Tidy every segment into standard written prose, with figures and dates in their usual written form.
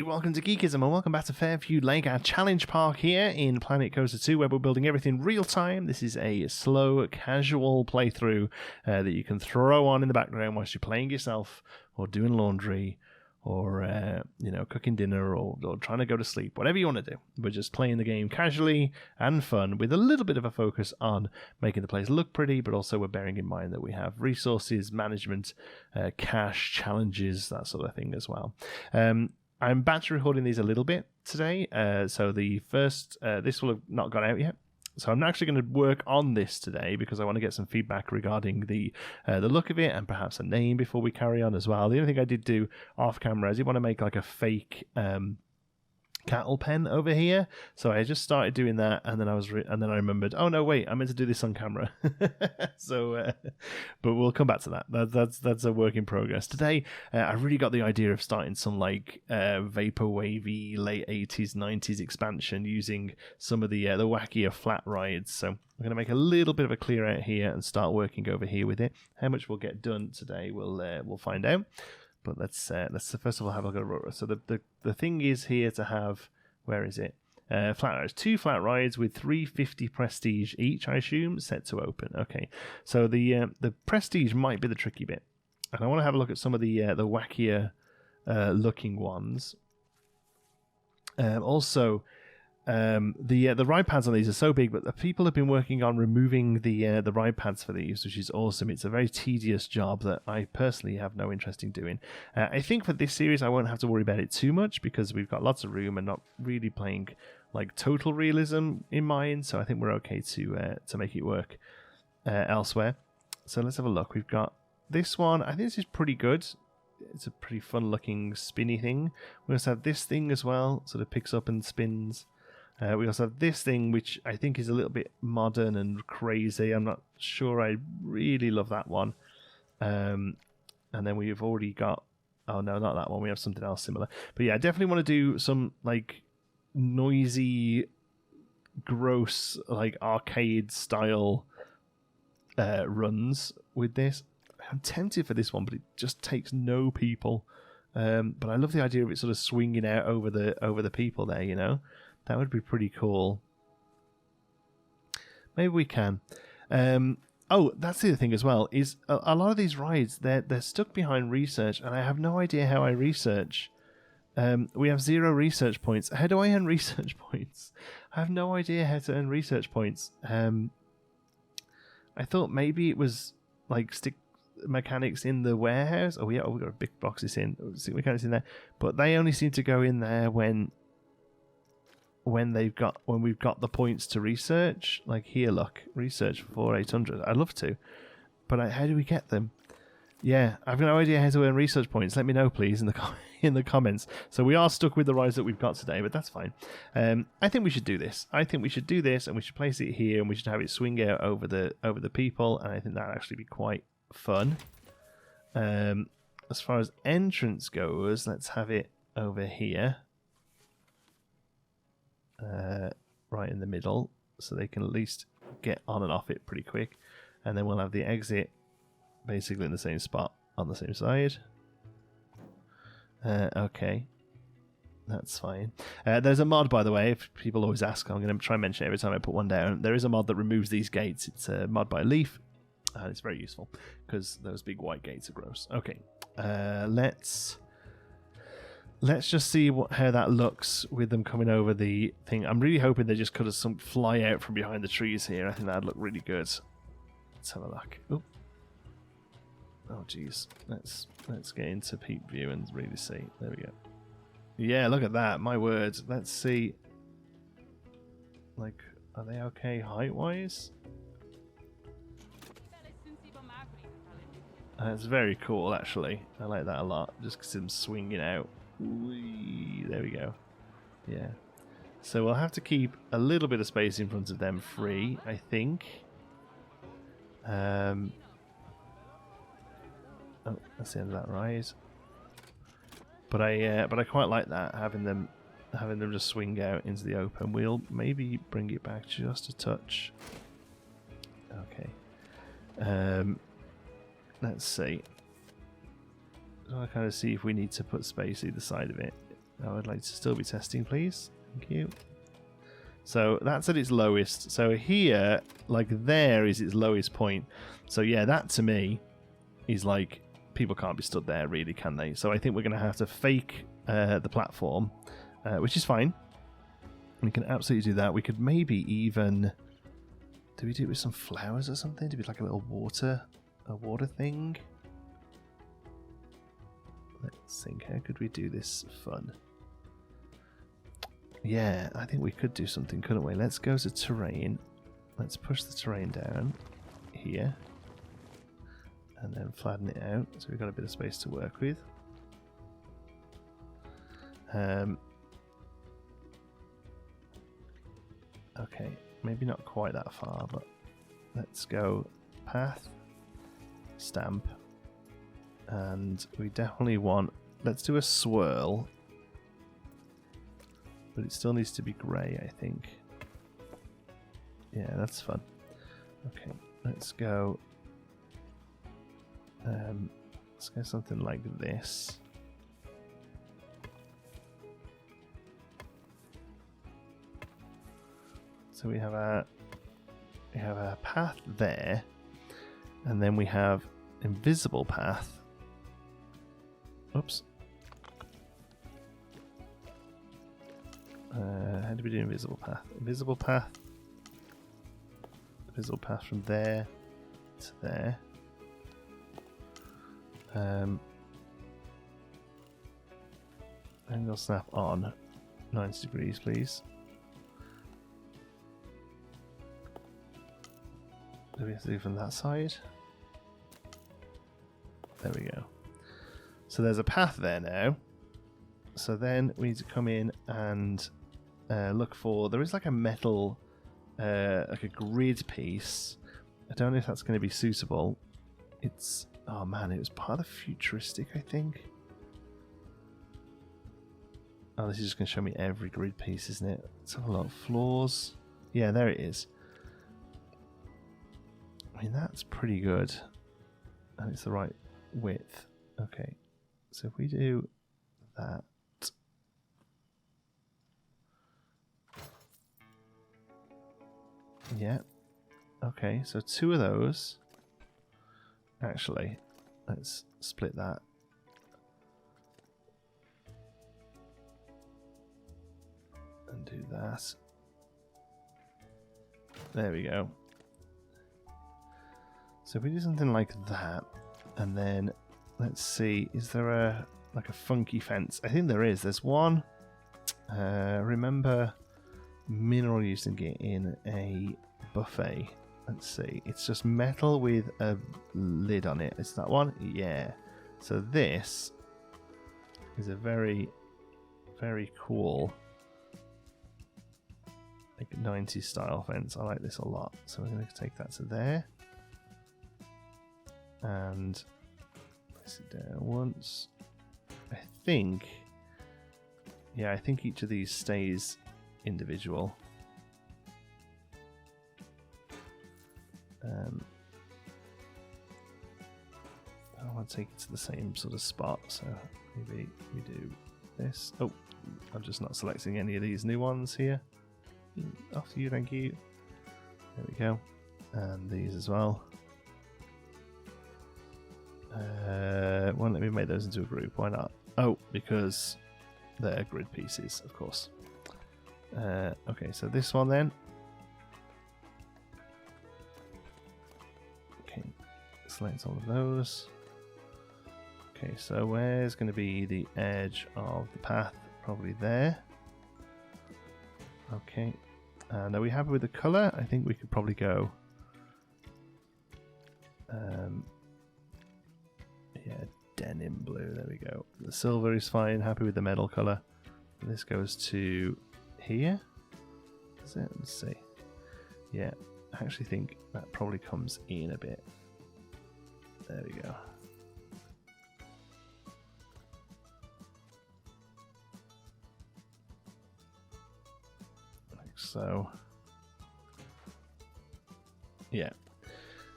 welcome to Geekism and welcome back to Fairview Lake, our challenge park here in Planet Coaster 2 where we're building everything real time. This is a slow, casual playthrough that you can throw on in the background whilst you're playing yourself or doing laundry or cooking dinner or trying to go to sleep, whatever you want to do. We're just playing the game casually and fun with a little bit of a focus on making the place look pretty, but also we're bearing in mind that we have resources, management, cash, challenges, that sort of thing as well. I'm batch recording these a little bit today, so the first, this will have not gone out yet. So I'm actually going to work on this today because I want to get some feedback regarding the look of it and perhaps a name before we carry on as well. The only thing I did do off camera is I want to make like a fake cattle pen over here, so I just started doing that, and then I remembered, oh no, wait, I meant to do this on camera. So but we'll come back to that. That's a work in progress. Today I really got the idea of starting some like vaporwavy late 80s 90s expansion using some of the wackier flat rides. So I'm going to make a little bit of a clear out here and start working over here with it. How much we'll get done today we'll find out. But let's first of all have a look at a rotor. So the thing is here to have, where is it? Flat rides. 2 flat rides with 350 prestige each, I assume, set to open. Okay, so the prestige might be the tricky bit, and I want to have a look at some of the wackier looking ones. Also. The ride pads on these are so big, but the people have been working on removing the ride pads for these, which is awesome. It's a very tedious job that I personally have no interest in doing. I think for this series I won't have to worry about it too much because we've got lots of room and not really playing like total realism in mind, so I think we're okay to make it work elsewhere. So let's have a look. We've got this one. I think this is pretty good. It's a pretty fun looking spinny thing. We also have this thing as well, sort of picks up and spins. We also have this thing, which I think is a little bit modern and crazy. I'm not sure I really love that one. And then we've already got... Oh, no, not that one. We have something else similar. But yeah, I definitely want to do some, like, noisy, gross, like, arcade-style runs with this. I'm tempted for this one, but it just takes no people. But I love the idea of it sort of swinging out over the people there, you know? That would be pretty cool. Maybe we can. Oh, that's the other thing as well, is a lot of these rides, they're stuck behind research, and I have no idea how I research. We have 0 research points. How do I earn research points? I have no idea how to earn research points. I thought maybe it was like stick mechanics in the warehouse. Oh, yeah, we've got big boxes in. Stick mechanics in there. But they only seem to go in there when we've got the points to research. Like here, look, research for 800. I'd love to, but how do we get them? Yeah, I've no idea how to earn research points. Let me know, please, in the comments. So we are stuck with the rides that we've got today, but that's fine. I think we should do this. I think we should do this, and we should place it here, and we should have it swing out over the people, and I think that'd actually be quite fun. As far as entrance goes, let's have it over here. Right in the middle, so they can at least get on and off it pretty quick, and then we'll have the exit basically in the same spot on the same side. Okay, that's fine. There's a mod, by the way, if people always ask. I'm going to try and mention it every time I put one down. There is a mod that removes these gates. It's a mod by Leaf, and it's very useful because those big white gates are gross. Okay, Let's just see how that looks with them coming over the thing. I'm really hoping they just cut some fly out from behind the trees here. I think that'd look really good. Let's have a look. Ooh. Oh, geez. Let's get into peep view and really see. There we go. Yeah, look at that. My word. Let's see. Like, are they okay height-wise? That's very cool, actually. I like that a lot. Just because them swinging out. Whee, there we go. Yeah. So we'll have to keep a little bit of space in front of them free, I think. Oh, that's the end of that rise. But I quite like that, having them just swing out into the open. We'll maybe bring it back just a touch. Okay. Let's see. I kind of see if we need to put space either side of it. I would like to still be testing, please. Thank you. So that's at its lowest. So here, like there is its lowest point. So yeah, that to me is like, people can't be stood there really, can they? So I think we're going to have to fake the platform, which is fine. We can absolutely do that. We could maybe even... Do we do it with some flowers or something? Do we like a little water thing? Let's think, how could we do this fun? Yeah, I think we could do something, couldn't we? Let's go to terrain. Let's push the terrain down here. And then flatten it out, so we've got a bit of space to work with. Okay, maybe not quite that far, but let's go path, stamp, and we definitely want, let's do a swirl, but it still needs to be grey, I think. Yeah, that's fun. Okay, let's go something like this. So we have a path there, and then we have invisible path. Oops. How do we do invisible path? Invisible path. Invisible path from there to there. Angle snap on 90 degrees, please. Do we have to do from that side? There we go. So there's a path there now. So then we need to come in and look for, there is like a metal, like a grid piece. I don't know if that's going to be suitable. It's, oh man, it was part of the futuristic, I think. Oh, this is just going to show me every grid piece, isn't it? Let's have a look. Floors. Yeah, there it is. I mean, that's pretty good. And it's the right width. Okay. So if we do that. Yeah. Okay, so two of those. Actually, let's split that. And do that. There we go. So if we do something like that, and then let's see, is there a like a funky fence? I think there is. There's one. Remember mineral used to get in a buffet. Let's see. It's just metal with a lid on it. Is that one? Yeah. So this is a very, very cool like 90s style fence. I like this a lot. So we're going to take that to there. And place it down once. I think, yeah, I think each of these stays individual. I want to take it to the same sort of spot, so maybe we do this. Oh, I'm just not selecting any of these new ones here. Off to you, thank you. There we go. And these as well. Won't let me make those into a group. Why not? Oh, because they're grid pieces, of course. Okay, so this one then. Okay, select all of those. Okay, so where's going to be the edge of the path? Probably there. Okay, and are we happy with the colour? I think we could probably go. Yeah, denim blue. There we go. The silver is fine. Happy with the metal colour. And this goes to here. Is it? Let's see. Yeah, I actually think that probably comes in a bit. There we go. Like so. Yeah.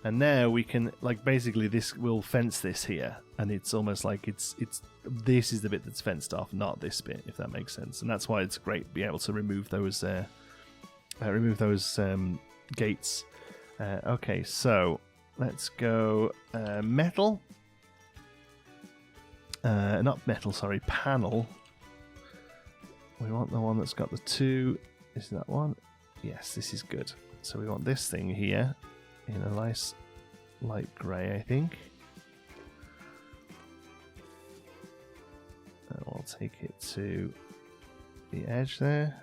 And now we can, like, basically this will fence this here, and it's almost like it's this is the bit that's fenced off, not this bit, if that makes sense. And that's why it's great to be able to remove those gates. Okay, so let's go metal. Not metal, sorry, panel. We want the one that's got the two. Is that one? Yes, this is good. So we want this thing here in a nice light grey, I think. And we'll take it to the edge there.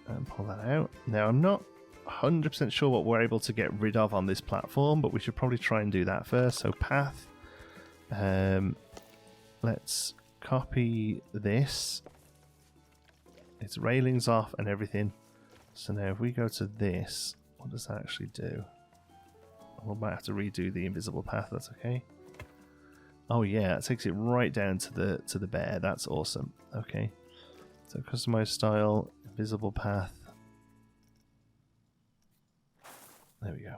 And pull that out. Now, I'm not 100% sure what we're able to get rid of on this platform, but we should probably try and do that first. So path. Let's copy this. Its railings off and everything. So now if we go to this, what does that actually do? We might have to redo the invisible path, that's okay. Oh yeah, it takes it right down to the bear. That's awesome. Okay. So customize style, invisible path. There we go.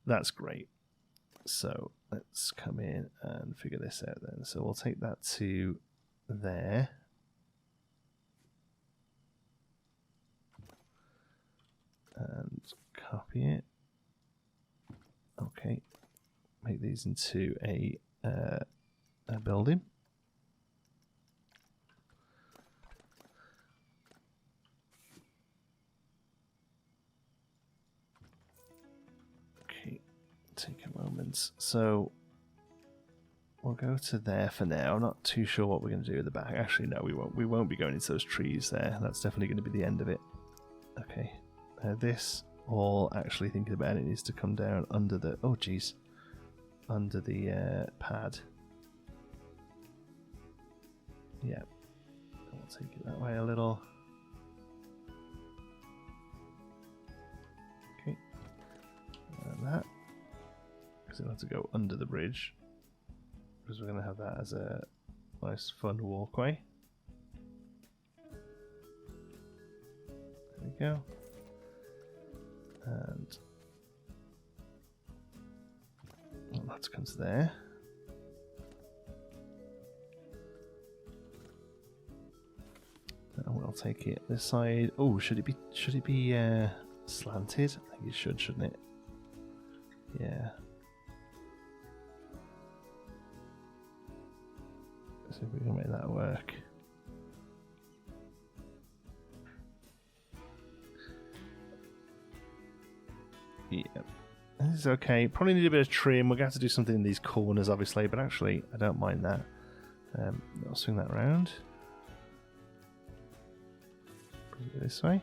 That's great. So let's come in and figure this out then. So we'll take that to there. And copy it. Okay. Make these into a building. Okay. Take a moment. So we'll go to there for now. I'm not too sure what we're going to do at the back. Actually, no, we won't. We won't be going into those trees there. That's definitely going to be the end of it. Okay. This, all actually thinking about it, needs to come down under the, oh geez, under the pad. Yeah, I'll take it that way a little. Okay, and that, because it'll have to go under the bridge, because we're going to have that as a nice fun walkway. There we go. And that comes there. And we'll take it this side. Oh, should it be slanted? I think it should, shouldn't it? Yeah. Let's see if we can make that work. Yeah, this is okay. Probably need a bit of trim. We're going to have to do something in these corners, obviously, but actually, I don't mind that. I'll swing that around. Bring it this way.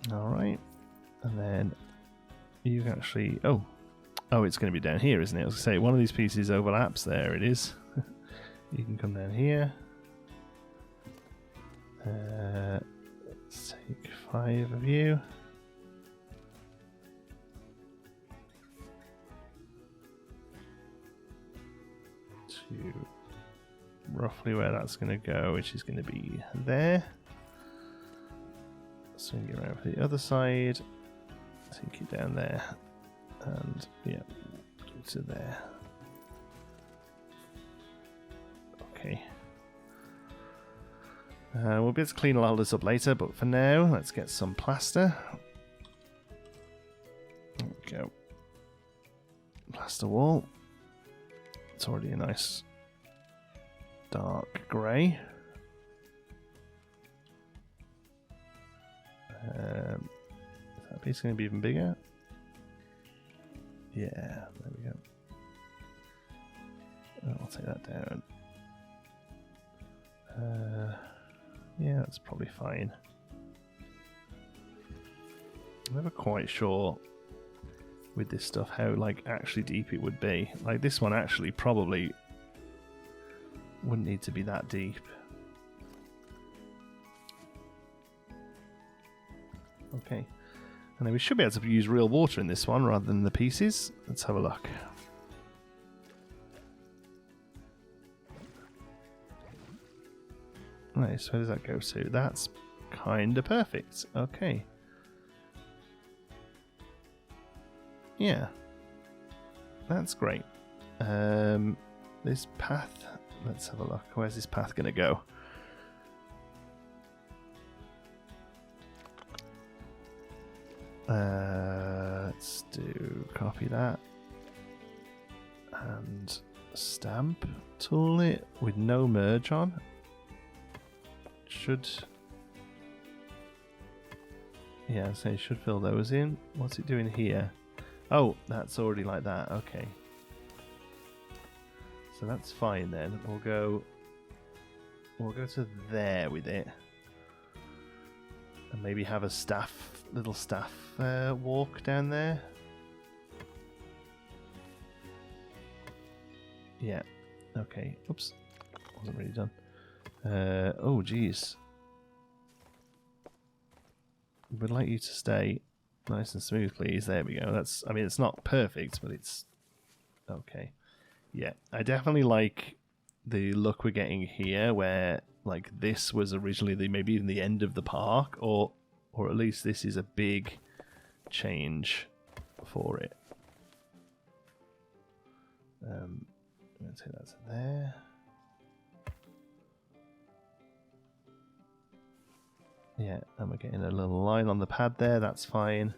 Alright. And then you can actually... Oh, it's going to be down here, isn't it? I was going to say, one of these pieces overlaps. There it is. You can come down here. Let's take 5 of you. To roughly where that's going to go, which is going to be there. Swing it around for the other side. Take it down there. And yeah, to there. Okay. We'll be able to clean all this up later, but for now, let's get some plaster. There we go. Plaster wall. It's already a nice dark grey. Is that piece going to be even bigger? Yeah, there we go. I'll take that down. Yeah, that's probably fine. I'm never quite sure with this stuff how like actually deep it would be. Like this one actually probably wouldn't need to be that deep. Okay. And then we should be able to use real water in this one rather than the pieces. Let's have a look. Nice. Where does that go to? That's kind of perfect. Okay. Yeah. That's great. This path, let's have a look. Where's this path going to go? Let's do copy that and stamp tool it with no merge on. Should, yeah, so it should fill those in. What's it doing here? Oh, that's already like that. Okay, so that's fine then. We'll go to there with it, and maybe have a little staff walk down there. Yeah. Okay. Oops. Wasn't really done. Oh, geez. We'd like you to stay nice and smooth, please. There we go. That's. I mean, it's not perfect, but it's okay. Yeah, I definitely like the look we're getting here, where like this was originally maybe even the end of the park, or at least this is a big change for it. I'm going to take that to there. Yeah, and we're getting a little line on the pad there, that's fine.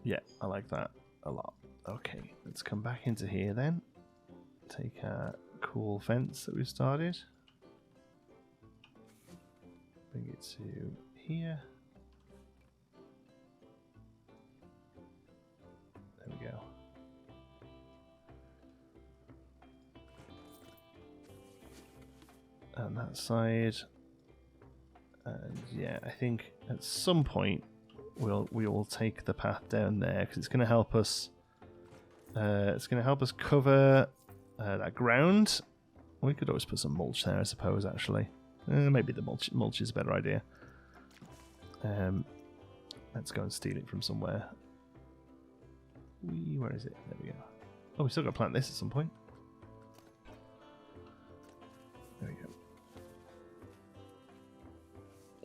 Yeah, I like that a lot. Okay, let's come back into here then. Take our cool fence that we've started. Bring it to here. There we go. And that side. And yeah, I think at some point we will take the path down there because it's going to help us. It's going to help us cover that ground. We could always put some mulch there, I suppose. Actually, maybe the mulch is a better idea. Let's go and steal it from somewhere. Where is it? There we go. Oh, we still got to plant this at some point. There we go.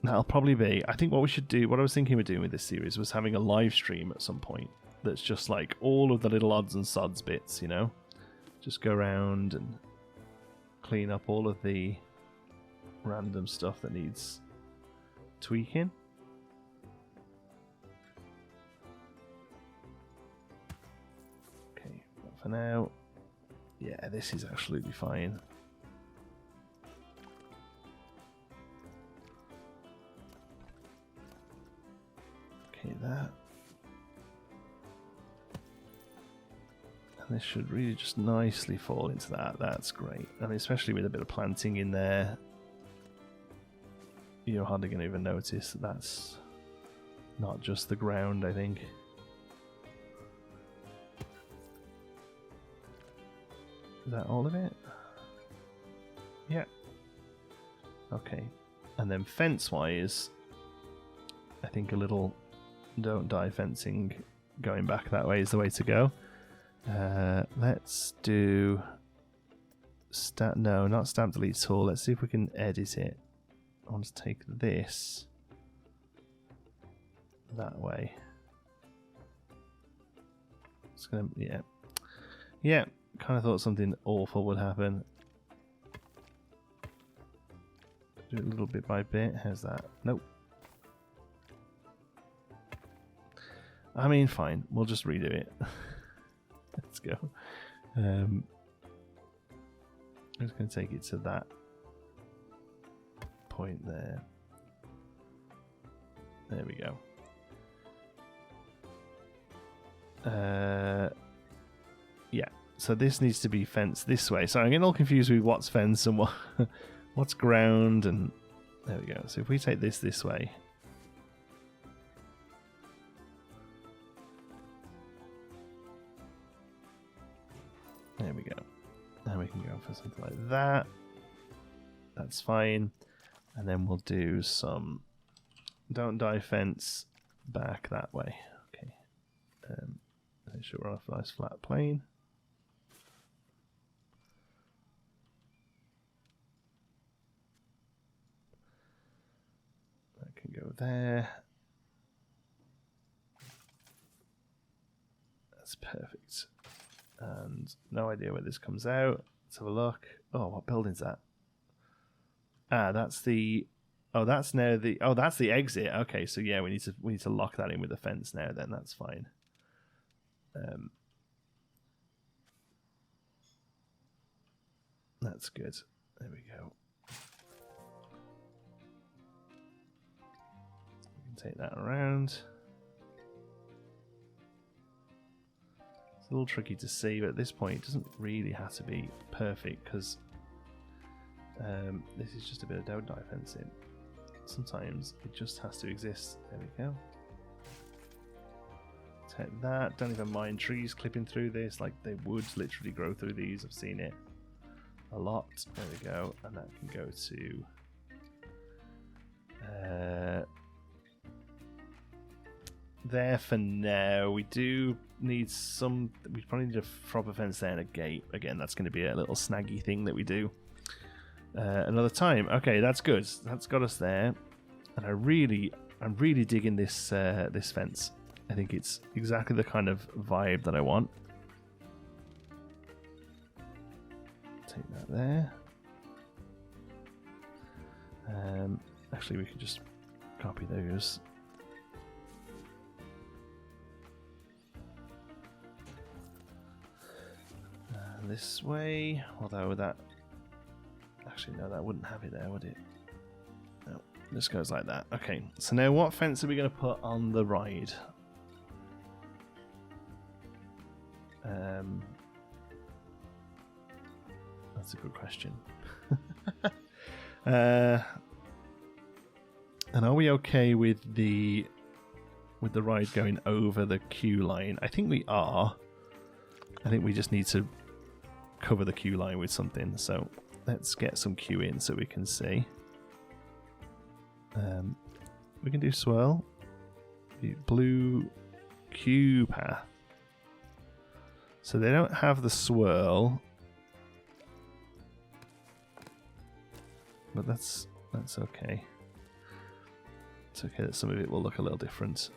That'll probably be. I think what we should do, what I was thinking of doing with this series was having a live stream at some point that's just like all of the little odds and sods bits, you know? Just go around and clean up all of the random stuff that needs tweaking. Okay, but for now, yeah, this is absolutely fine. Okay, that. And this should really just nicely fall into that. That's great. I mean, especially with a bit of planting in there, you're hardly going to even notice that that's not just the ground, I think. Is that all of it? Yeah. Okay. And then fence-wise, I think a little don't die fencing going back that way is the way to go. Let's do no, not stamp delete tool. Let's see if we can edit it. I want to take this that way. It's gonna, yeah. Kind of thought something awful would happen. Do it a little bit by bit. How's that? Nope. I mean, fine. We'll just redo it. Let's go. I'm just going to take it to that point there. There we go. Yeah. So this needs to be fenced this way. So I'm getting all confused with what's fence and what's ground. And there we go. So if we take this way. There we go. Now we can go for something like that. That's fine. And then we'll do some don't die fence back that way. Okay. Make sure we're on a nice flat plane. That can go there. That's perfect. And no idea where this comes out. Let's have a look. Oh, what building's that? Ah, that's the. Oh, that's now the. Oh, that's the exit. Okay, so yeah, we need to lock that in with the fence now. Then that's fine. That's good. There we go. We can take that around. It's a little tricky to see, but at this point, it doesn't really have to be perfect because this is just a bit of don't die fencing. Sometimes it just has to exist. There we go. Take that. Don't even mind trees clipping through this. Like they would literally grow through these. I've seen it a lot. There we go. And that can go to there for now. We do need some. We probably need a proper fence there and a gate. Again, that's going to be a little snaggy thing that we do another time. Okay, that's good. That's got us there. And I'm really digging this this fence. I think it's exactly the kind of vibe that I want. Take that there. Actually, we could just copy those. This way, although that... Actually, no, that wouldn't have it there, would it? No, this goes like that. Okay, so now what fence are we going to put on the ride? That's a good question. And are we okay with the ride going over the queue line? I think we are. I think we just need to cover the queue line with something. So let's get some queue in so we can see. We can do swirl. The blue queue path. So they don't have the swirl, but that's okay. It's okay that some of it will look a little different.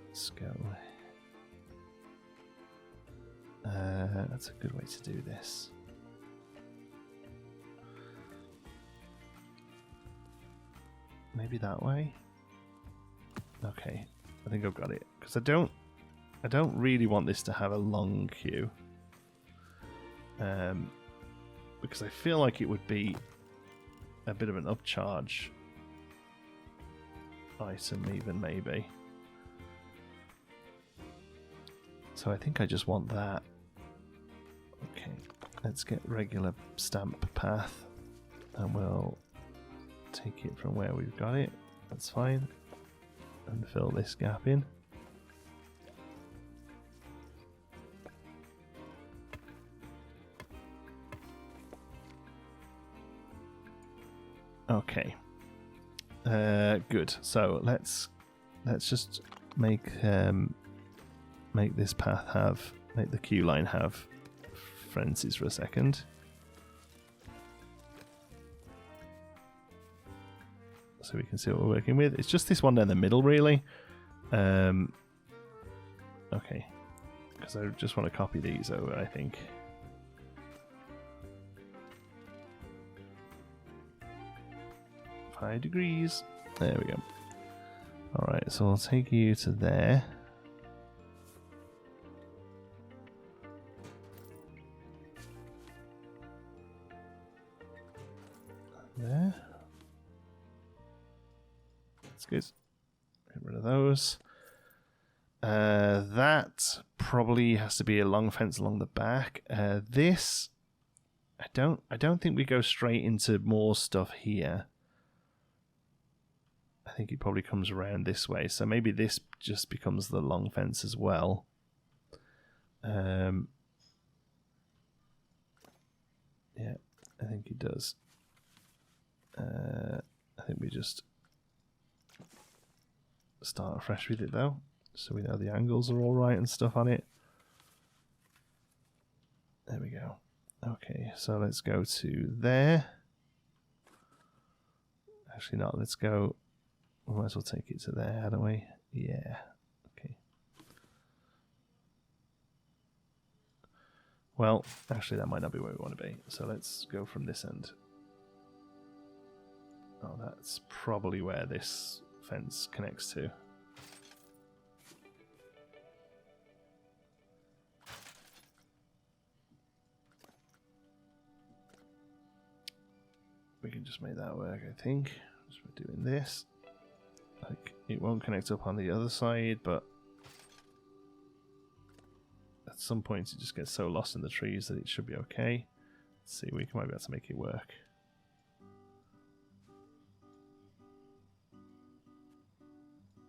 Let's go. That's a good way to do this. Maybe that way. Okay, I think I've got it because I don't really want this to have a long queue. Because I feel like it would be a bit of an upcharge item even maybe. So I think I just want that. Okay, let's get regular stamp path and we'll take it from where we've got it. That's fine. And fill this gap in. Okay. Good. So let's just make this path make the queue line have frenzies for a second. So we can see what we're working with. It's just this one down the middle, really. Okay. Because I just want to copy these over, I think. .5 degrees. There we go. Alright, so I'll take you to there. There. That's good. Get rid of those. That probably has to be a long fence along the back. This, I don't think we go straight into more stuff here. I think it probably comes around this way. So maybe this just becomes the long fence as well. Yeah, I think it does. I think we just start afresh with it though. So we know the angles are all right and stuff on it. There we go. Okay, so let's go to there. Actually not, let's go We might as well take it to there, hadn't we? Yeah. Okay. Well, actually, that might not be where we want to be. So let's go from this end. Oh, that's probably where this fence connects to. We can just make that work, I think. Just by doing this. Like, it won't connect up on the other side, but at some point it just gets so lost in the trees that it should be okay. Let's see, we might be able to make it work.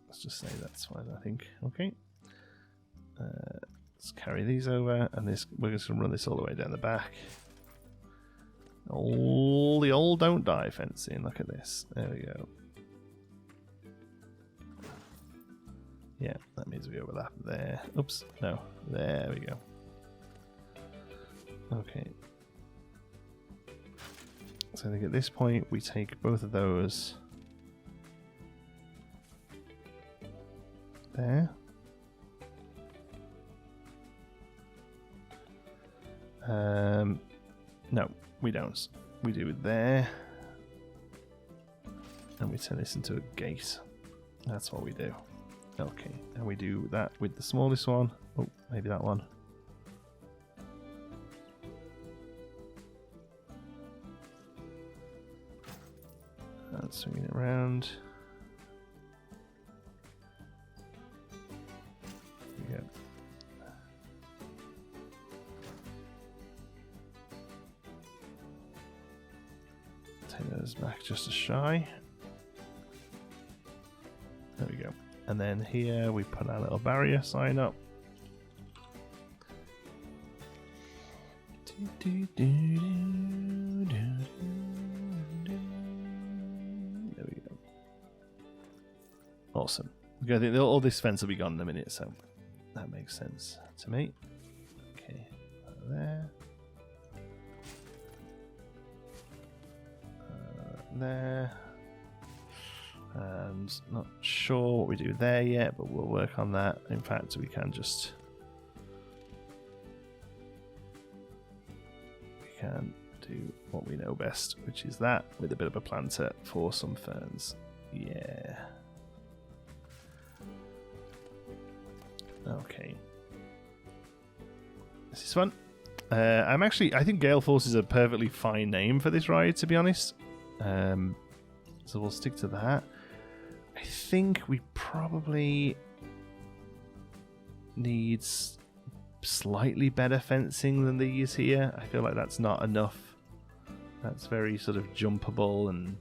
Let's just say that's fine, I think. Okay. Let's carry these over, and this we're just going to run this all the way down the back. All the old don't die fencing. Look at this. There we go. Yeah, that means we overlap there. Oops, no. There we go. Okay. So I think at this point we take both of those there. No, we don't. We do it there. And we turn this into a gate. That's what we do. Okay, and we do that with the smallest one. Oh, maybe that one. And swinging it around. There we go. Take those back just a shy. There we go. And then here we put our little barrier sign up. There we go. Awesome. I think all this fence will be gone in a minute, so that makes sense to me. Okay, there. There. And not sure what we do there yet, but we'll work on that. In fact, we can just... we can do what we know best, which is that, with a bit of a planter for some ferns. Yeah. Okay. This is fun. I think Gale Force is a perfectly fine name for this ride, to be honest. So we'll stick to that. I think we probably need slightly better fencing than these here. I feel like that's not enough. That's very sort of jumpable, and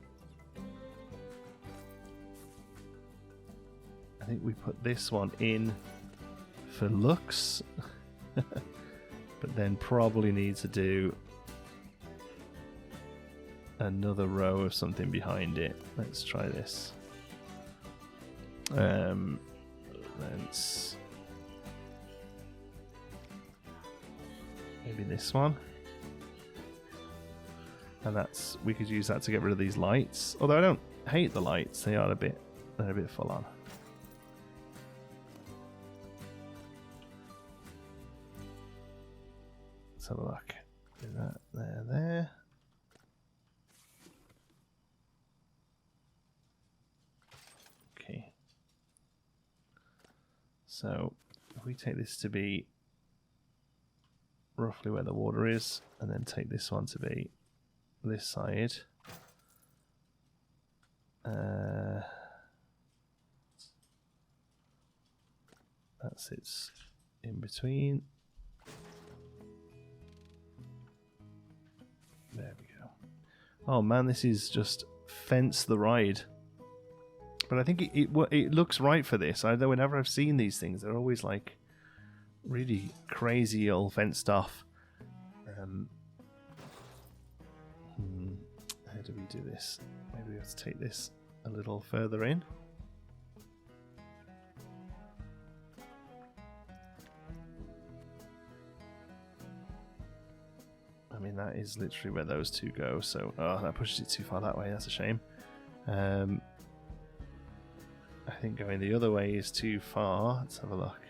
I think we put this one in for looks, but then probably need to do another row of something behind it. Let's try this. Let's maybe this one, and that's, we could use that to get rid of these lights. Although I don't hate the lights, they're a bit full on. Let's have a look. Do that there. Okay. So if we take this to be roughly where the water is, and then take this one to be this side. That sits in between. There we go. Oh man, this is just fence the ride. But I think it looks right for this. Although whenever I've seen these things, they're always like really crazy old fence stuff. How do we do this? Maybe we have to take this a little further in. I mean, that is literally where those two go. So, oh, that pushes it too far that way. That's a shame. think going the other way is too far. Let's have a look.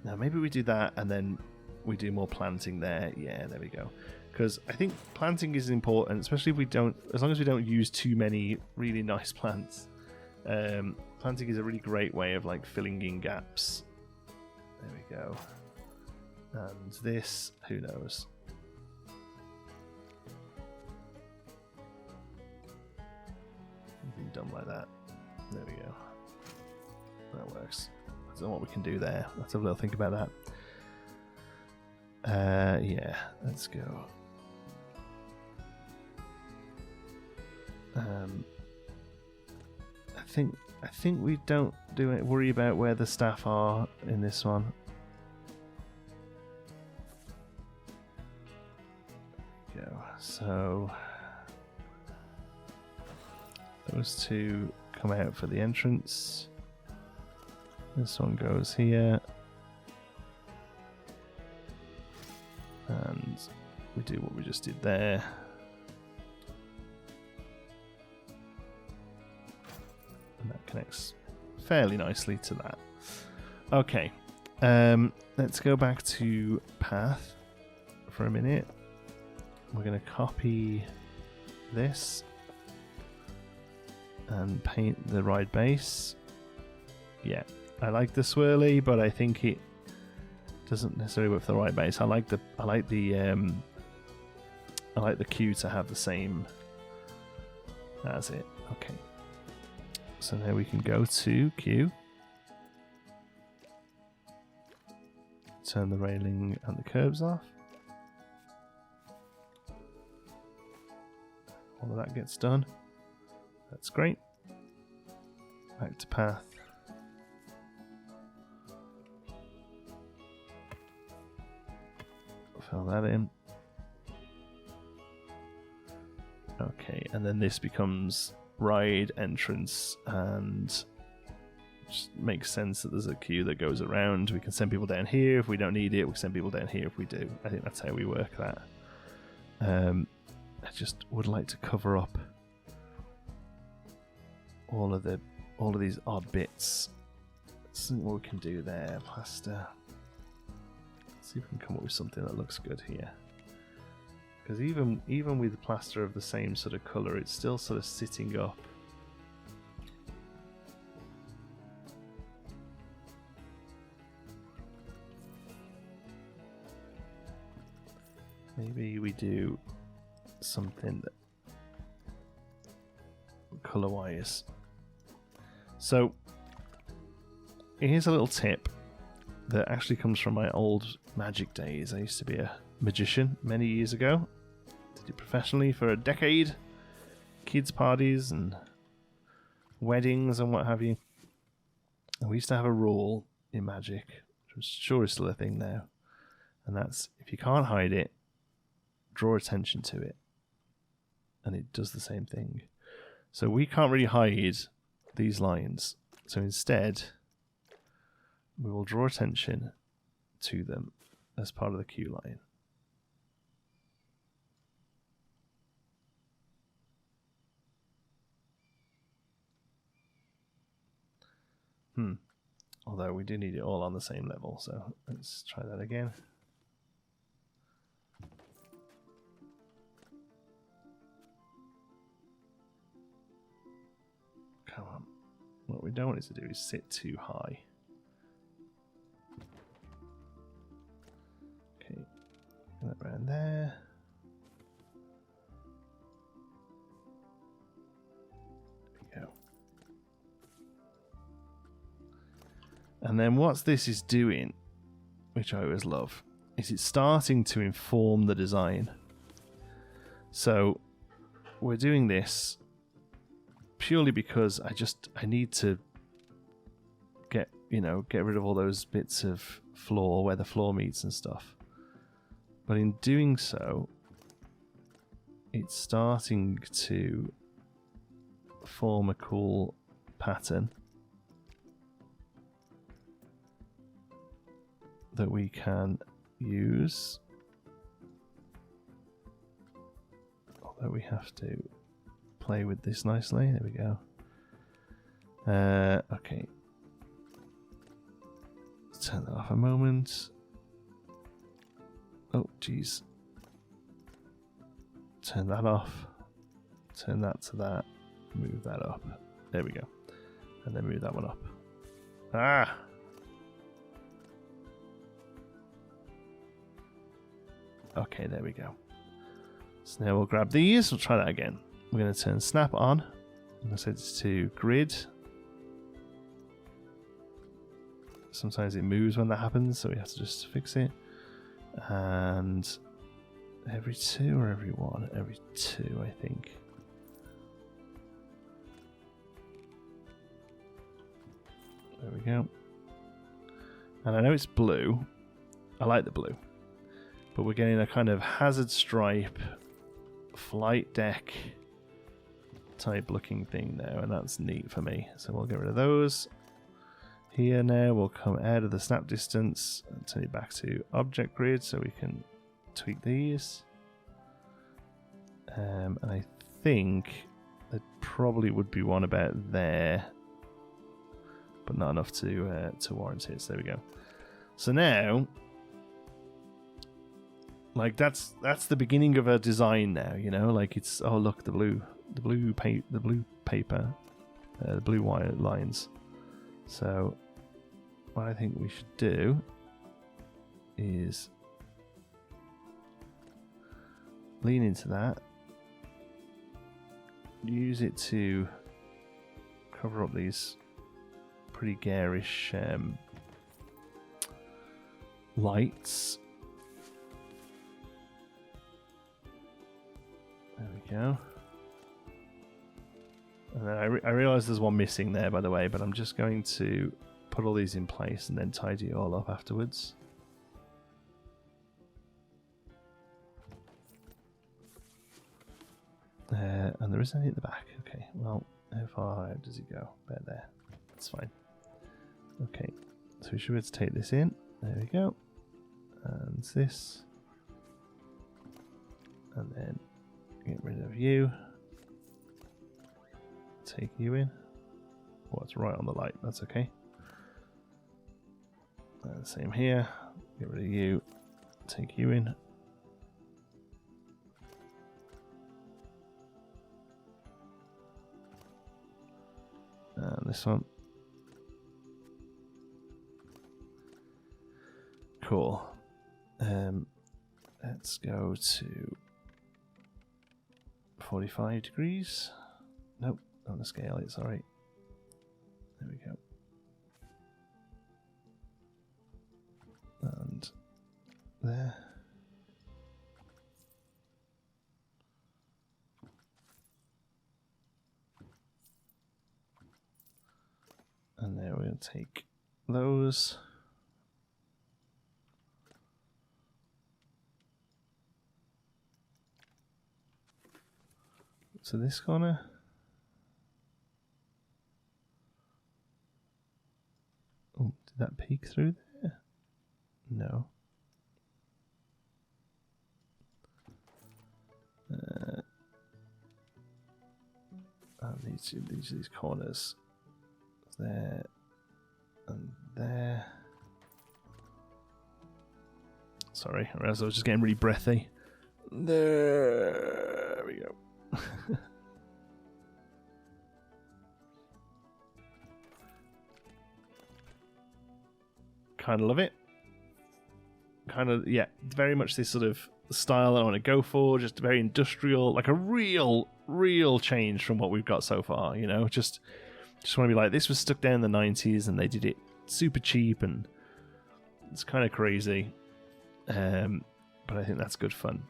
Now maybe we do that and then we do more planting there. Yeah, there we go. Because I think planting is important, especially if we don't, as long as we don't use too many really nice plants. Planting is a really great way of like filling in gaps. There we go. And this, who knows? Done like that. There we go. That works. I don't know what we can do there. Let's have a little think about that. Yeah, let's go. I think we don't worry about where the staff are in this one. There we go. So those two come out for the entrance. This one goes here. And we do what we just did there. And that connects fairly nicely to that. Okay. Let's go back to path for a minute. We're going to copy this and paint the ride base. Yeah, I like the swirly, but I think it doesn't necessarily work for the ride base. I like the queue to have the same as it. Okay. So now we can go to queue. Turn the railing and the curbs off. All of that gets done. That's great. Back to path. Fill that in. Okay, and then this becomes ride entrance, and just makes sense that there's a queue that goes around. We can send people down here if we don't need it. We can send people down here if we do. I think that's how we work that. I just would like to cover up all of these odd bits. Let's see what we can do there. Plaster. Let's see if we can come up with something that looks good here. Because even with plaster of the same sort of colour, it's still sort of sitting up. Maybe we do something that colour-wise. So here's a little tip that actually comes from my old magic days. I used to be a magician many years ago. Did it professionally for a decade. Kids' parties and weddings and what have you. And we used to have a rule in magic, which I'm sure is still a thing now. And that's, if you can't hide it, draw attention to it. And it does the same thing. So we can't really hide these lines. So instead, we will draw attention to them as part of the queue line. Although we do need it all on the same level, so let's try that again. Come on. What we don't want it to do is sit too high. Okay, that around there. There we go. And then what this is doing, which I always love, is it's starting to inform the design. So we're doing this purely because I need to get rid of all those bits of floor where the floor meets and stuff. But in doing so, it's starting to form a cool pattern that we can use. Although we have to play with this nicely. There we go. Okay. Let's turn that off a moment. Oh, jeez. Turn that off. Turn that to that. Move that up. There we go. And then move that one up. Ah! Okay, there we go. So now we'll grab these. We'll try that again. We're going to turn snap on. I'm going to set this to grid. Sometimes it moves when that happens, so we have to just fix it. And every 2 or every 1? Every 2, I think. There we go. And I know it's blue. I like the blue. But we're getting a kind of hazard stripe, flight deck type looking thing now, and that's neat for me. So we'll get rid of those. Here now we'll come out of the snap distance and turn it back to object grid so we can tweak these. And I think there probably would be one about there, but not enough to warrant it. So there we go. So now, like that's the beginning of a design now. You know, like it's oh look the blue paper, the blue wire lines. So what I think we should do is lean into that, use it to cover up these pretty garish lights. There we go. And then I realise there's one missing there, by the way, but I'm just going to put all these in place and then tidy it all up afterwards. And there isn't any at the back. Okay, well, how far out does it go? About there. That's fine. Okay, so we should be able to take this in. There we go. And this. And then get rid of you. Take you in. Oh, it's right on the light. That's okay. And same here. Get rid of you. Take you in. And this one. Cool. Let's go to 45 degrees. Nope, on the scale, it's alright. There we go. And there. And there we're going to take those. So this corner. Oh, did that peek through there? No. These corners. There and there. Sorry, I realized I was just getting really breathy. There we go. Kind of love it. Kind of, yeah, very much this sort of style I want to go for. Just very industrial, like a real change from what we've got so far. You know, just want to be like, this was stuck down in the 90s and they did it super cheap and it's kind of crazy. But I think that's good fun.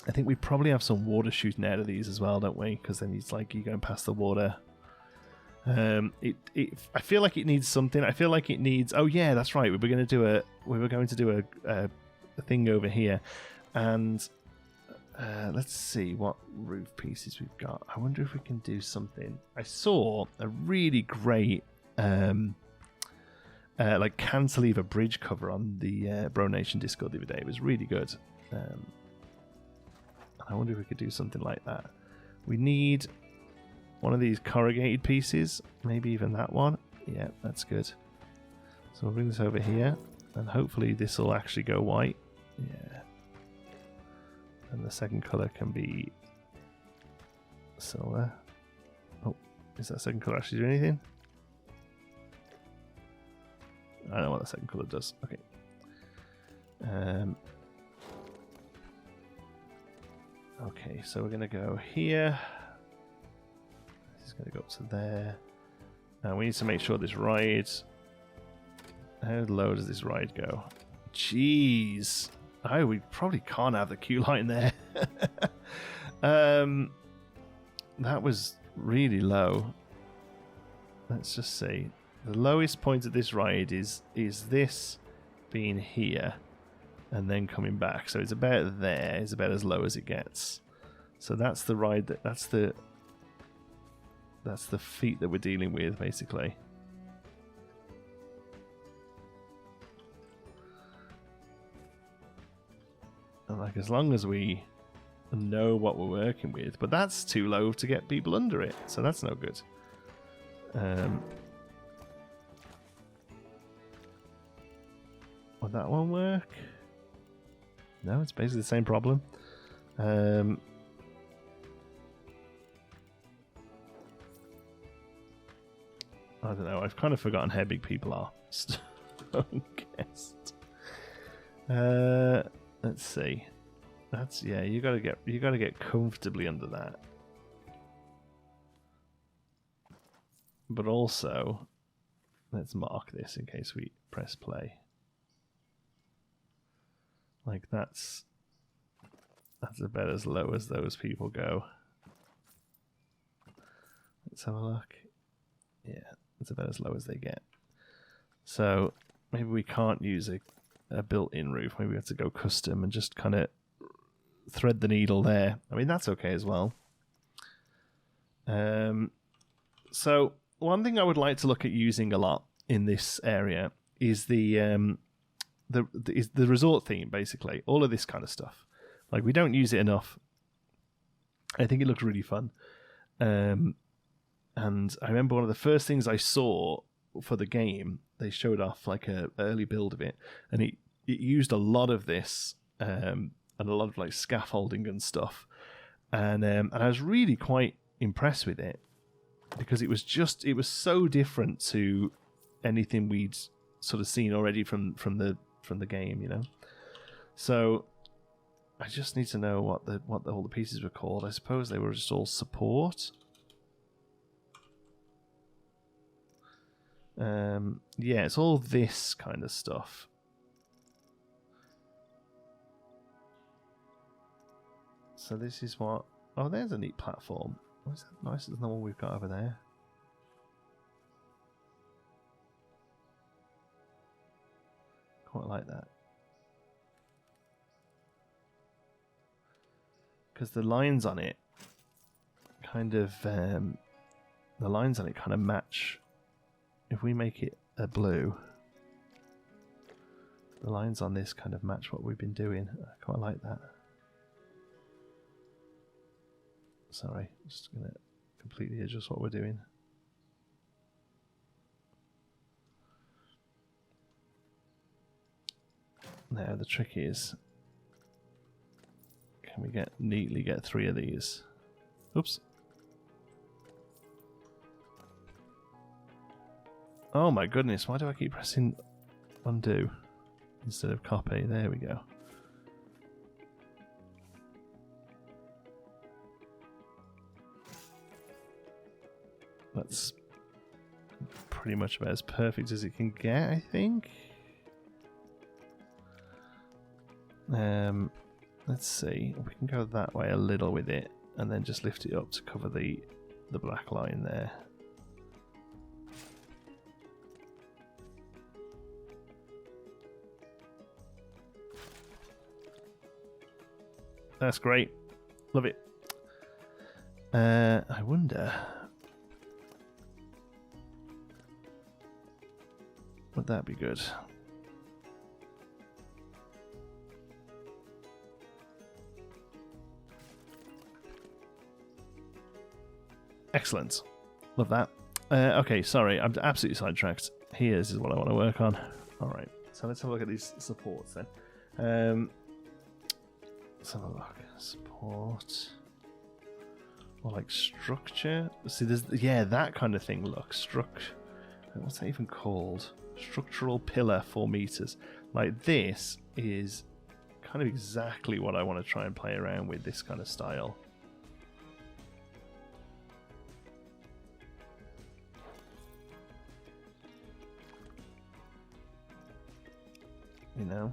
I think we probably have some water shooting out of these as well, don't we? Because then it's like you're going past the water. I feel like it needs something. I feel like it needs. Oh yeah, that's right. We were going to do a thing over here, and let's see what roof pieces we've got. I wonder if we can do something. I saw a really great like cantilever bridge cover on the Bro Nation Discord the other day. It was really good. I wonder if we could do something like that. We need one of these corrugated pieces. Maybe even that one. Yeah, that's good. So we'll bring this over here, and hopefully this will actually go white. Yeah. And the second colour can be silver. Oh, is that second colour actually do anything? I don't know what the second colour does. Okay. Okay, so we're going to go here. This is going to go up to there. Now we need to make sure this ride... How low does this ride go? Jeez. Oh, we probably can't have the queue line there. That was really low. Let's just see. The lowest point of this ride is this being here and then coming back. So it's about there. It's about as low as it gets. So that's the ride that's the feat that we're dealing with, basically. And like, as long as we know what we're working with, but that's too low to get people under it, so that's no good. Would that one work? No, it's basically the same problem. I don't know. I've kind of forgotten how big people are. Guessed. Let's see. That's, yeah. You gotta get comfortably under that. But also, let's mark this in case we press play. Like that's about as low as those people go. Let's have a look. Yeah, it's about as low as they get. So maybe we can't use a built-in roof. Maybe we have to go custom and just kind of thread the needle there. I mean, that's okay as well. So one thing I would like to look at using a lot in this area is the resort theme, basically. All of this kind of stuff. Like, we don't use it enough. I think it looks really fun. And I remember one of the first things I saw for the game, they showed off like a early build of it, and it used a lot of this and a lot of like scaffolding and stuff. And I was really quite impressed with it because it was so different to anything we'd sort of seen already from the game, you know. So I just need to know what all the pieces were called. I suppose they were just all support. Yeah, it's all this kind of stuff. So this is what... Oh, there's a neat platform. Oh, is that nicer than the one we've got over there? Quite like that. Because the lines on it kind of... match. If we make it a blue, the lines on this kind of match what we've been doing. I quite like that. Sorry, just going to completely adjust what we're doing. Now the trick is, can we neatly get 3 of these? Oops. Oh my goodness, why do I keep pressing undo instead of copy? There we go. That's pretty much about as perfect as it can get, I think. Let's see. We can go that way a little with it and then just lift it up to cover the black line there. That's great. Love it. I wonder... would that be good? Excellent. Love that. Okay, sorry, I'm absolutely sidetracked. Here's what I want to work on. All right, so let's have a look at these supports then. Let's have a look. Support. Or like structure. See, there's that kind of thing. Look, what's that even called? Structural pillar, 4 meters. Like this is kind of exactly what I want to try and play around with. This kind of style. You know.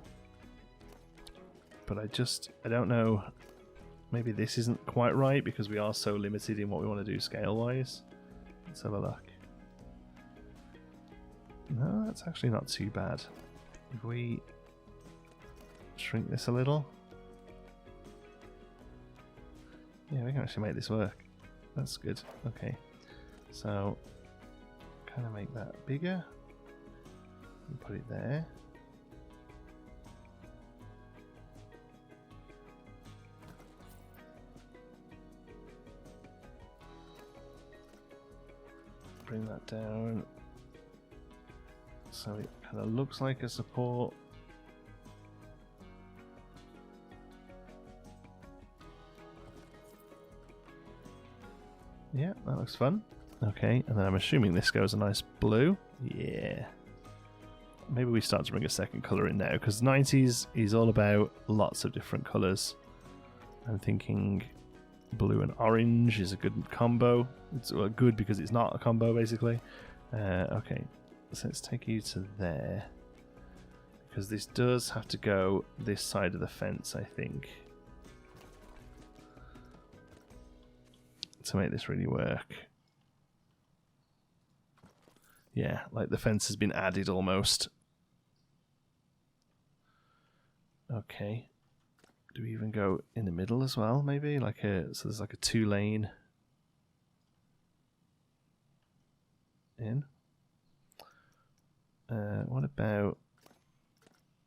But I don't know. Maybe this isn't quite right because we are so limited in what we want to do scale-wise. Let's have a look. No, that's actually not too bad. If we shrink this a little. Yeah, we can actually make this work. That's good. Okay. So, kind of make that bigger. And put it there. Bring that down so it kind of looks like a support. Yeah, that looks fun. Okay, and then I'm assuming this goes a nice blue. Yeah. Maybe we start to bring a second colour in now, because 90s is all about lots of different colours. I'm thinking blue and orange is a good combo. It's good because it's not a combo, basically. Okay, so let's take you to there. Because this does have to go this side of the fence, I think. To make this really work. Yeah, like the fence has been added almost. Okay. Do we even go in the middle as well, maybe? So there's like a 2-lane in. What about,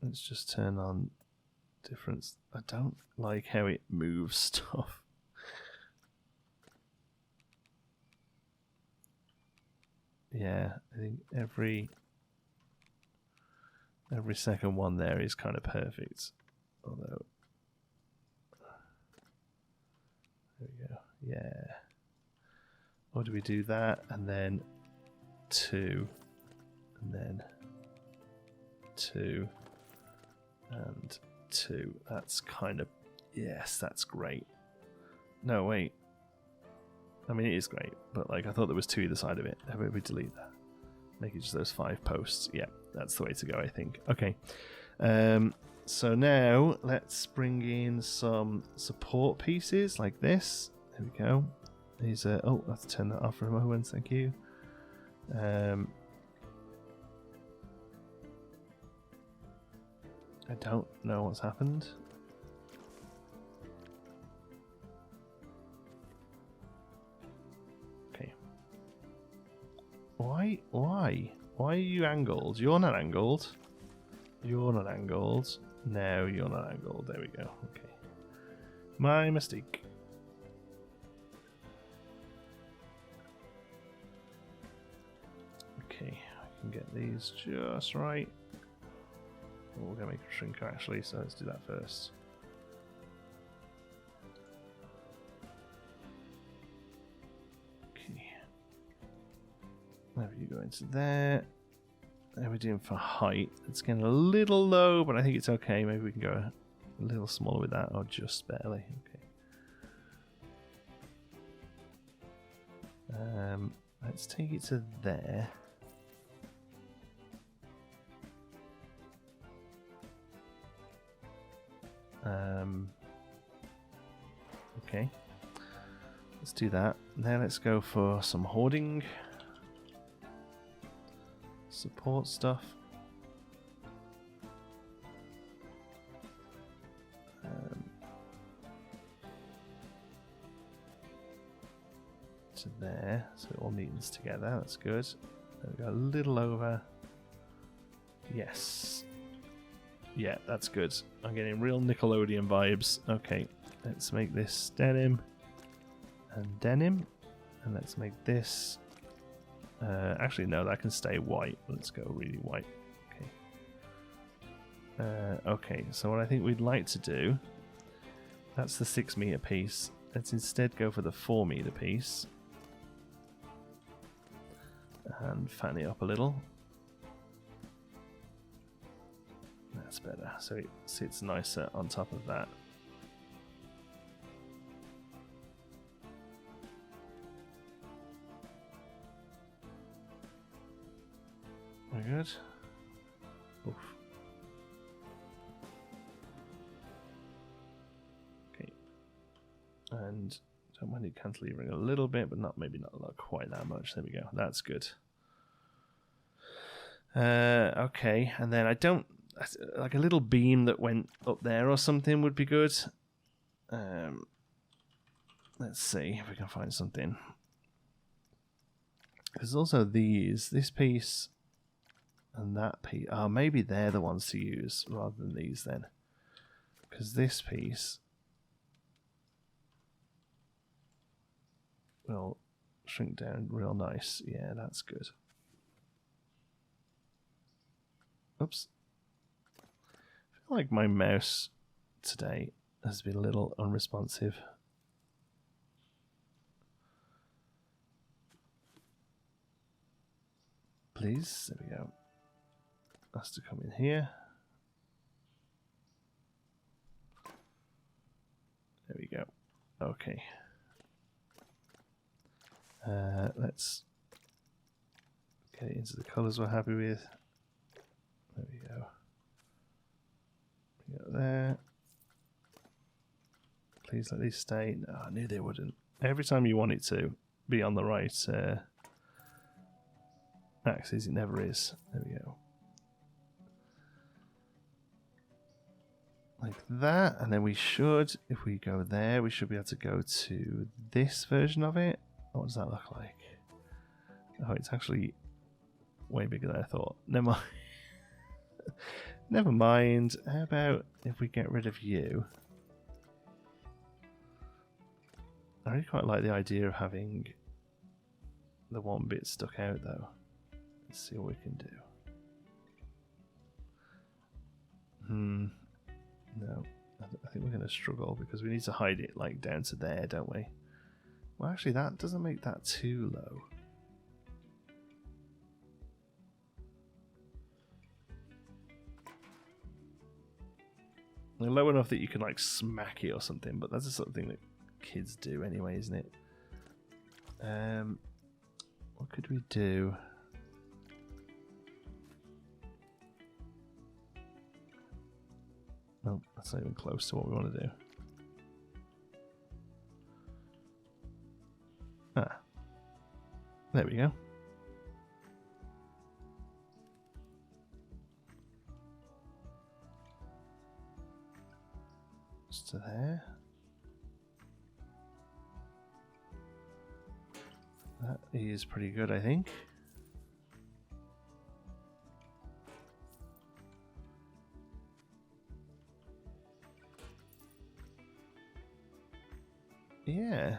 let's just turn on difference. I don't like how it moves stuff. Yeah, I think every second one there is kind of perfect. Although, there we go. Yeah. Or do we do that and then 2 and then 2 and 2? That's kind of, yes, that's great. No, wait. I mean, it is great, but like I thought there was 2 either side of it. How about we delete that? Make it just those 5 posts. Yeah, that's the way to go, I think. Okay. So now let's bring in some support pieces like this. There we go. These oh, let's turn that off for a moment. Thank you. I don't know what's happened. Okay. Why are you angled? You're not angled. You're not angled. No, you're not angled. There we go. Okay. My mistake. Okay, I can get these just right. Oh, we're going to make a shrink actually, so let's do that first. Okay. There you go into there. How are we doing for height? It's getting a little low, but I think it's okay. Maybe we can go a little smaller with that, or just barely. Okay. Let's take it to there. Okay. Let's do that. Now let's go for some hoarding. Support stuff. To there, so it all neatens together. That's good. There we go, a little over. Yes. Yeah, that's good. I'm getting real Nickelodeon vibes. Okay, let's make this denim and denim. And let's make this... actually, no, that can stay white. Let's go really white. Okay. Okay, so what I think we'd like to do... That's the 6 meter piece. Let's instead go for the 4 meter piece. And fan it up a little. That's better. So it sits nicer on top of that. Very good. Oof. Okay. And don't mind it cantilevering a little bit, but maybe not quite that much. There we go. That's good. Okay, and then I don't like a little beam that went up there or something would be good. Let's see if we can find something. There's also this piece and that piece. Oh, maybe they're the ones to use rather than these then, because this piece will shrink down real nice. Yeah, that's good. Oops. I feel like my mouse today has been a little unresponsive. Please, there we go. Has to come in here. There we go. Okay. Let's get it into the colours we're happy with. There we go. Bring it there. Please let these stay. No, I knew they wouldn't. Every time you want it to be on the right axis, it never is. There we go. Like that. And then we should, if we go there, we should be able to go to this version of it. What does that look like? Oh, it's actually way bigger than I thought. Never mind. Never mind. How about if we get rid of you? I really quite like the idea of having the one bit stuck out though. Let's see what we can do. No, I think we're going to struggle because we need to hide it like down to there, don't we? Well, actually that doesn't make that too low. Low enough that you can like smack it or something, but that's the sort of thing that kids do anyway, isn't it? What could we do? Oh, that's not even close to what we want to do. Ah, there we go. Just to there. That is pretty good, I think. Yeah,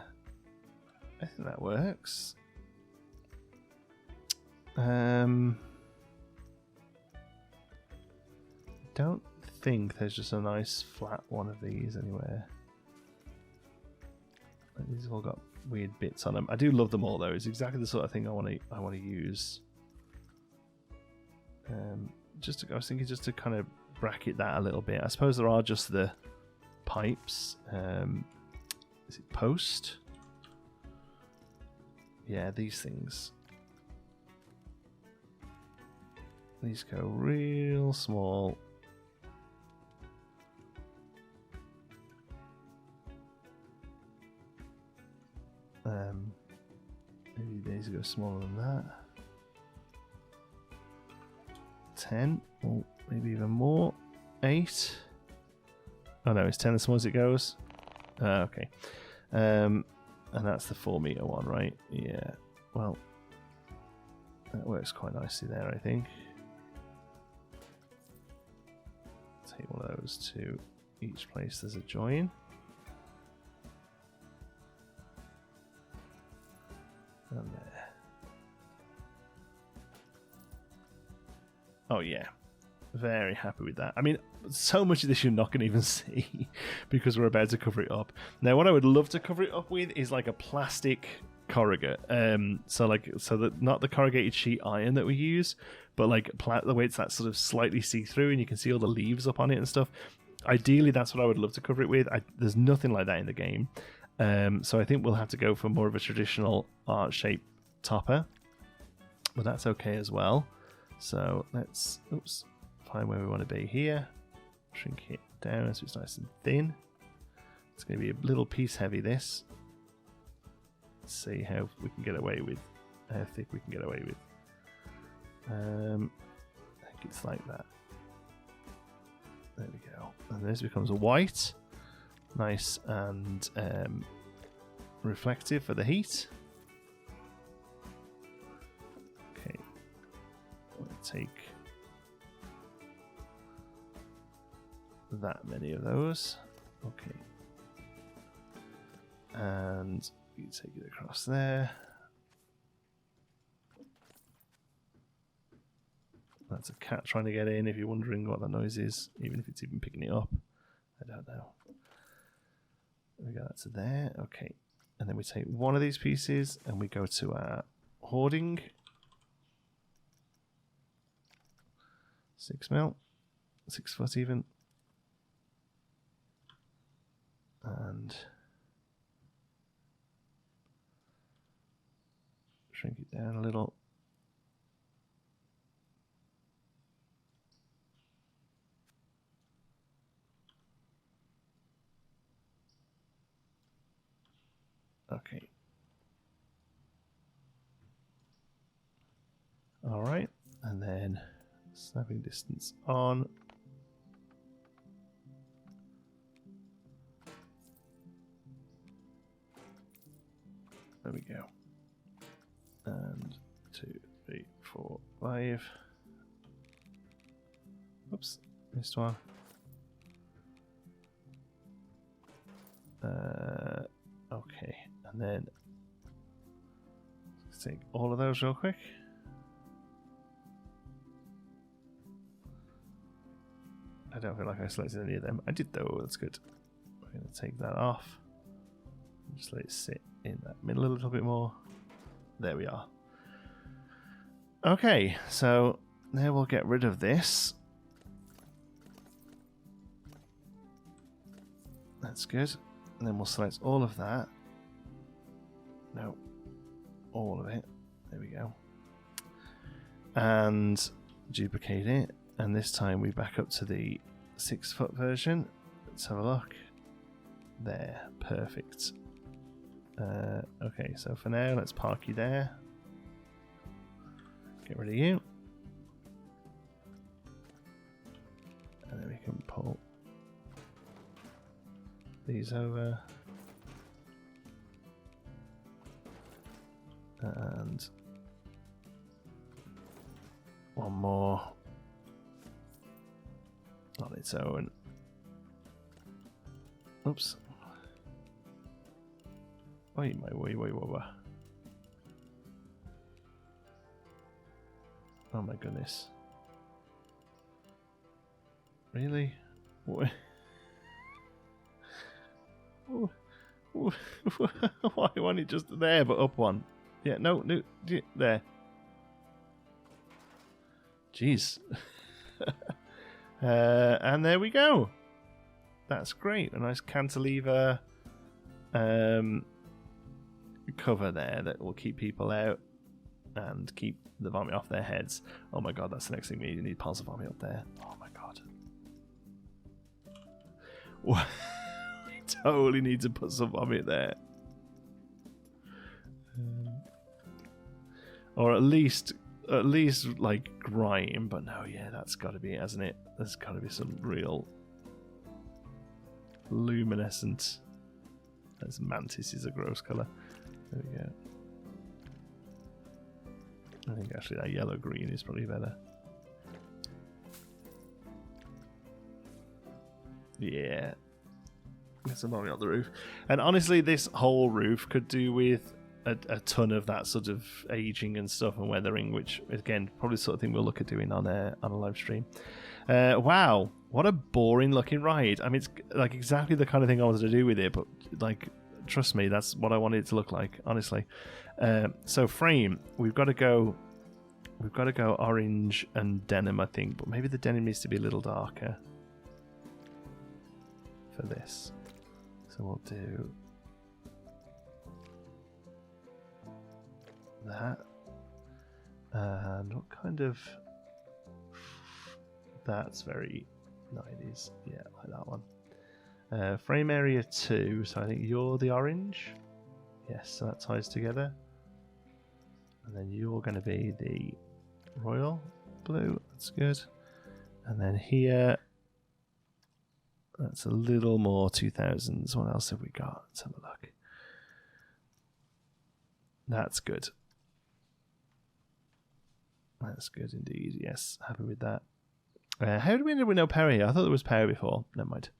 I think that works. Don't think there's just a nice flat one of these anywhere. These have all got weird bits on them. I do love them all though. It's exactly the sort of thing I want to use. I was thinking just to kind of bracket that a little bit. I suppose there are just the pipes. Is it post? Yeah, these things. These go real small. Maybe these go smaller than that. 10, or maybe even more. 8. Oh no, it's 10 as small as it goes. Okay. And that's the 4 meter one, right? Yeah. Well, that works quite nicely there, I think. Take one of those to each place there's a join. Oh, yeah. Very happy with that. I mean, so much of this you're not going to even see because we're about to cover it up. Now, what I would love to cover it up with is like a plastic corrugate. So that not the corrugated sheet iron that we use, but like the way it's that sort of slightly see-through and you can see all the leaves up on it and stuff. Ideally, that's what I would love to cover it with. There's nothing like that in the game. So I think we'll have to go for more of a traditional art shape topper, but that's okay as well. So let's find where we want to be here. Shrink it down so it's nice and thin. It's going to be a little piece heavy, this. Let's see how we can get away with, how thick we can get away with. I think it's like that. There we go. And this becomes a white. Nice and reflective for the heat. Okay. I'm going to take that many of those. Okay. And you take it across there. That's a cat trying to get in, if you're wondering what that noise is, even if it's even picking it up. I don't know. We go that to there. Okay. And then we take one of these pieces and we go to our hoarding. 6 mil. 6 foot even. And shrink it down a little. Okay. All right, and then snapping distance on. There we go. And 2, 3, 4, 5. Oops, missed one. Okay, and then let's take all of those real quick. I don't feel like I selected any of them. I did though, that's good. We're going to take that off. Just let it sit in that middle a little bit more. There we are. Okay, so now we'll get rid of this. That's good. And then we'll select all of that. No, all of it. There we go. And duplicate it. And this time we back up to the 6 foot version. Let's have a look. There, perfect. Okay, so for now, let's park you there. Get rid of you. And then we can pull these over. And one more on its own. Oops. Wait. Oh my goodness. Really? What? Why wasn't it just there but up one? Yeah, no, there. Jeez. And there we go. That's great. A nice cantilever cover there that will keep people out and keep the vomit off their heads. Oh my god, that's the next thing we need. We need piles of vomit up there. Oh my god. We totally need to put some vomit there. Or at least like grime, but no, yeah, that's got to be it, hasn't it? There's got to be some real luminescent. As mantis is a gross colour. There we go. I think actually that yellow green is probably better. Yeah. Get some vomit on the roof. And honestly, this whole roof could do with a ton of that sort of aging and stuff and weathering, which again probably the sort of thing we'll look at doing on a live stream. Wow, what a boring looking ride. I mean, it's like exactly the kind of thing I wanted to do with it, but like trust me, that's what I wanted it to look like, honestly. So frame, we've got to go orange and denim, I think, but maybe the denim needs to be a little darker for this. So we'll do that. And what kind of... That's very 90s. Yeah, I like that one. Frame area 2, so I think you're the orange. Yes, so that ties together. And then you're going to be the royal blue. That's good. And then here, that's a little more 2000s. What else have we got? Let's have a look. That's good. That's good indeed. Yes, happy with that. How do we know no power here? I thought there was power before. Never mind.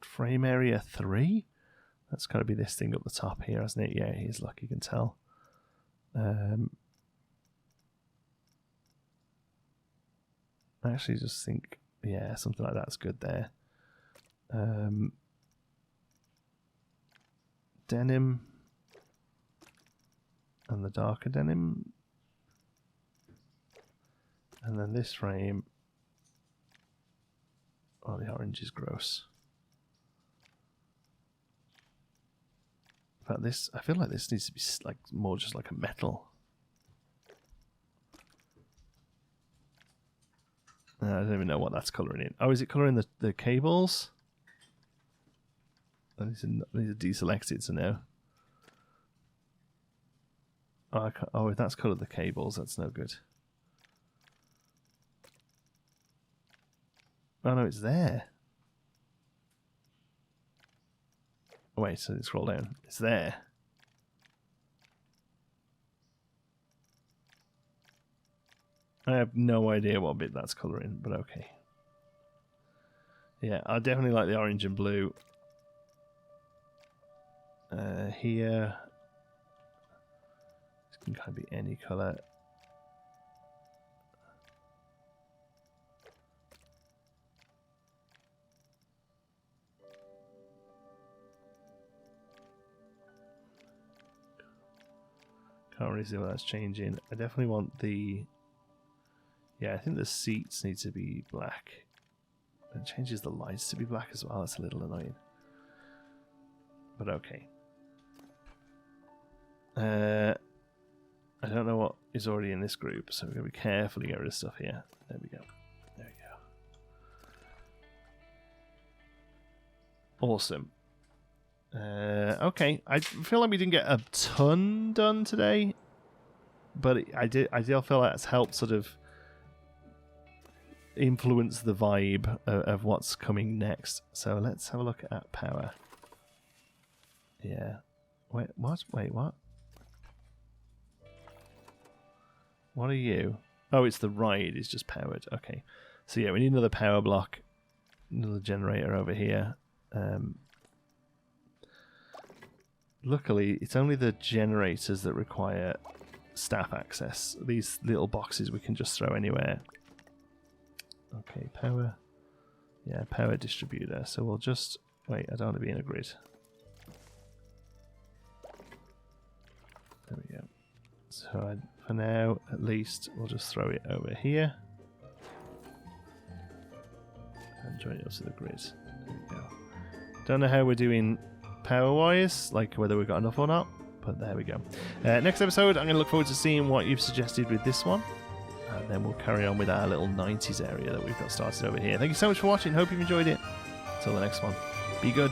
Frame area 3. That's got to be this thing up the top here, hasn't it? Yeah, he's lucky, you can tell. I actually just think, yeah, something like that's good there. Denim and the darker denim. And then this frame, oh, the orange is gross. In fact, this, I feel like this needs to be like more just like a metal. I don't even know what that's colouring in. Oh, is it colouring the cables? I need to deselect it to know. Oh, if that's coloured the cables, that's no good. Oh no, it's there. Oh, wait, so scroll down. It's there. I have no idea what bit that's colouring, but okay. Yeah, I definitely like the orange and blue. Here, this can kind of be any colour. Can't really see what that's changing. I definitely want the... Yeah, I think the seats need to be black. It changes the lights to be black as well. That's a little annoying. But okay. I don't know what is already in this group, so we're going to be carefully get rid of stuff here. There we go. There we go. Awesome. Okay, I feel like we didn't get a ton done today, but I do feel like that's helped sort of influence the vibe of what's coming next. So let's have a look at power. Yeah. Wait, what? Wait, what? What are you? Oh, it's the ride. It's just powered. Okay. So yeah, we need another power block. Another generator over here. Luckily, it's only the generators that require staff access. These little boxes we can just throw anywhere. Okay, power. Yeah, power distributor. So we'll just... Wait, I don't want to be in a grid. There we go. So for now, at least, we'll just throw it over here. And join it up to the grid. There we go. Don't know how we're doing power-wise, like whether we've got enough or not, but there we go. Next episode, I'm going to look forward to seeing what you've suggested with this one. And then we'll carry on with our little 90s area that we've got started over here. Thank you so much for watching. Hope you've enjoyed it. Until the next one, be good.